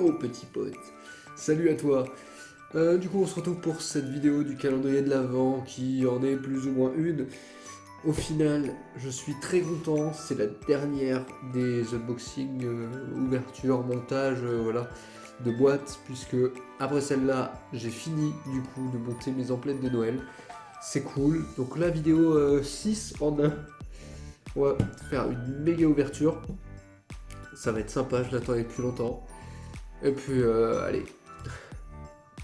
Yo petit pote, salut à toi. Du coup on se retrouve pour cette vidéo du calendrier de l'Avent qui en est plus ou moins une. Au final je suis très content, c'est la dernière des unboxings, ouverture, montage, voilà, de boîtes, puisque après celle-là j'ai fini du coup de monter mes emplettes de Noël. C'est cool, donc la vidéo 6 en 1, on va faire une méga ouverture. Ça va être sympa, je l'attendais depuis longtemps. Et puis allez,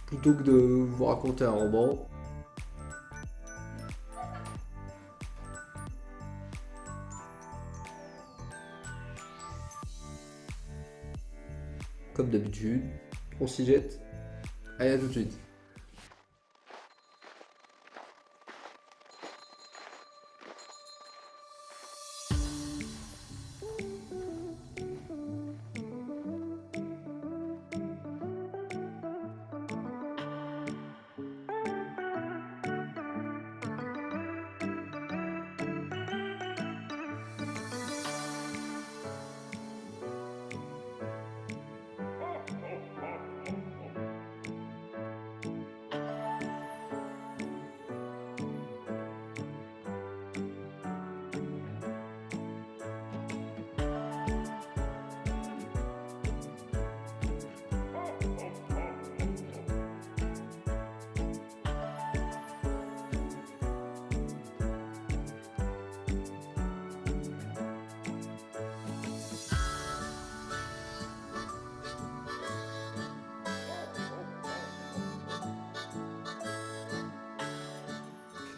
plutôt que de vous raconter un roman, comme d'habitude, on s'y jette. Allez, à tout de suite.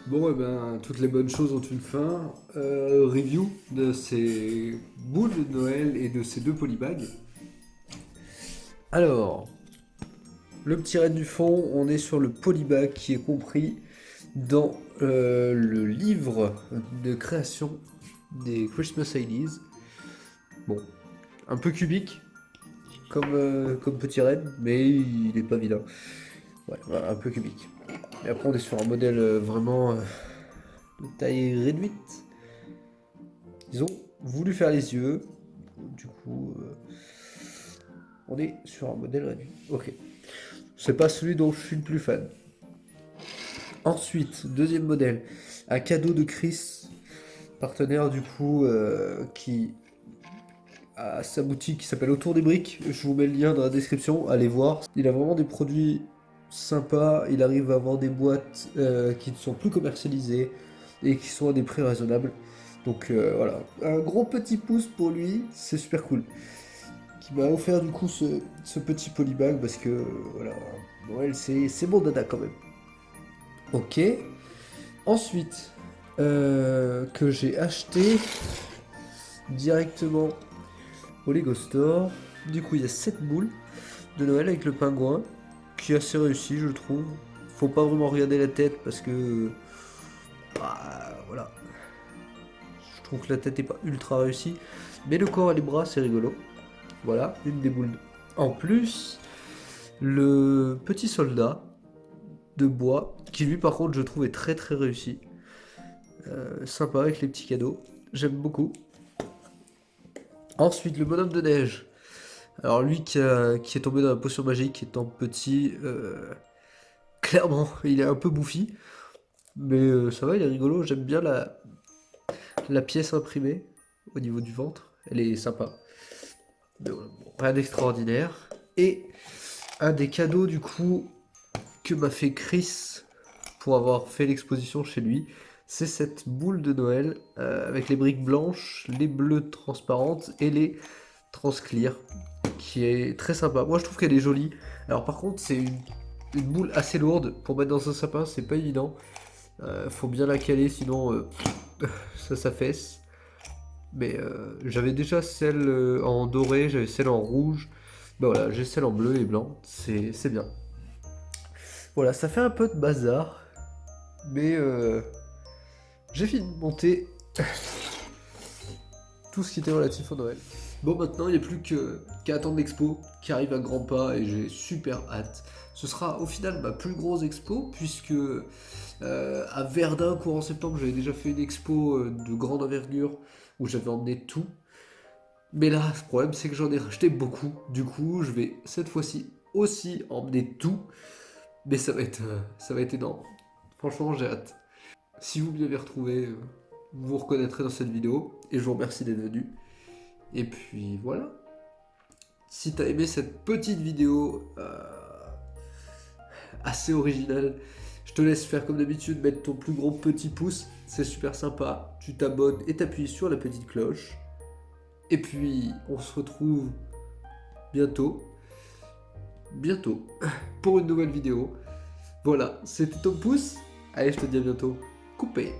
Bon, et ben, toutes les bonnes choses ont une fin. Review de ces boules de Noël et de ces deux polybags. Alors, le petit raid du fond, on est sur le polybag qui est compris dans le livre de création des Christmas IDs. Bon, un peu cubique comme petit raid, mais il est pas vilain. Ouais, voilà, un peu cubique. Et après, on est sur un modèle vraiment de taille réduite. Ils ont voulu faire les yeux. Du coup, on est sur un modèle réduit. Ok. C'est pas celui dont je suis le plus fan. Ensuite, deuxième modèle. Un cadeau de Chris, partenaire du coup, qui a sa boutique qui s'appelle Autour des briques. Je vous mets le lien dans la description. Allez voir. Il a vraiment des produits sympa, il arrive à avoir des boîtes qui ne sont plus commercialisées et qui sont à des prix raisonnables. Donc voilà, un gros petit pouce pour lui, c'est super cool. Qui m'a offert du coup ce petit polybag parce que voilà, Noël c'est bon dada quand même. Ok. Ensuite, que j'ai acheté directement au Lego Store. Du coup, il y a 7 boules de Noël avec le pingouin qui est assez réussi, je trouve. Faut pas vraiment regarder la tête parce que bah, voilà, je trouve que la tête est pas ultra réussie, mais le corps et les bras c'est rigolo. Voilà, une des boules. En plus, le petit soldat de bois qui lui par contre je trouve est très très réussi. Sympa avec les petits cadeaux, j'aime beaucoup. Ensuite, le bonhomme de neige. Alors lui qui est tombé dans la potion magique étant petit, clairement il est un peu bouffi. Mais ça va, il est rigolo. J'aime bien la pièce imprimée au niveau du ventre. Elle est sympa. Mais bon, rien d'extraordinaire. Et un des cadeaux du coup que m'a fait Chris pour avoir fait l'exposition chez lui, c'est cette boule de Noël avec les briques blanches, les bleues transparentes et les transclear, qui est très sympa. Moi je trouve qu'elle est jolie. Alors par contre c'est une boule assez lourde pour mettre dans un sapin, c'est pas évident. Faut bien la caler, sinon ça s'affaisse. Mais j'avais déjà celle en doré, j'avais celle en rouge. Bah voilà, j'ai celle en bleu et blanc, c'est bien. Voilà, ça fait un peu de bazar, mais j'ai fini de monter tout ce qui était relatif au Noël. Bon, maintenant, il n'y a plus qu'à attendre l'expo qui arrive à grands pas et j'ai super hâte. Ce sera au final ma plus grosse expo puisque à Verdun, courant septembre, j'avais déjà fait une expo de grande envergure où j'avais emmené tout. Mais là, ce problème, c'est que j'en ai racheté beaucoup. Du coup, je vais cette fois-ci aussi emmener tout. Mais ça va être énorme. Franchement, j'ai hâte. Si vous m'y avez retrouvé, vous vous reconnaîtrez dans cette vidéo. Et je vous remercie d'être venu. Et puis voilà. Si t'as aimé cette petite vidéo assez originale, je te laisse faire comme d'habitude, mettre ton plus gros petit pouce. C'est super sympa. Tu t'abonnes et t'appuies sur la petite cloche. Et puis, on se retrouve bientôt. Bientôt. Pour une nouvelle vidéo. Voilà, c'était ton pouce. Allez, je te dis à bientôt. Coupé.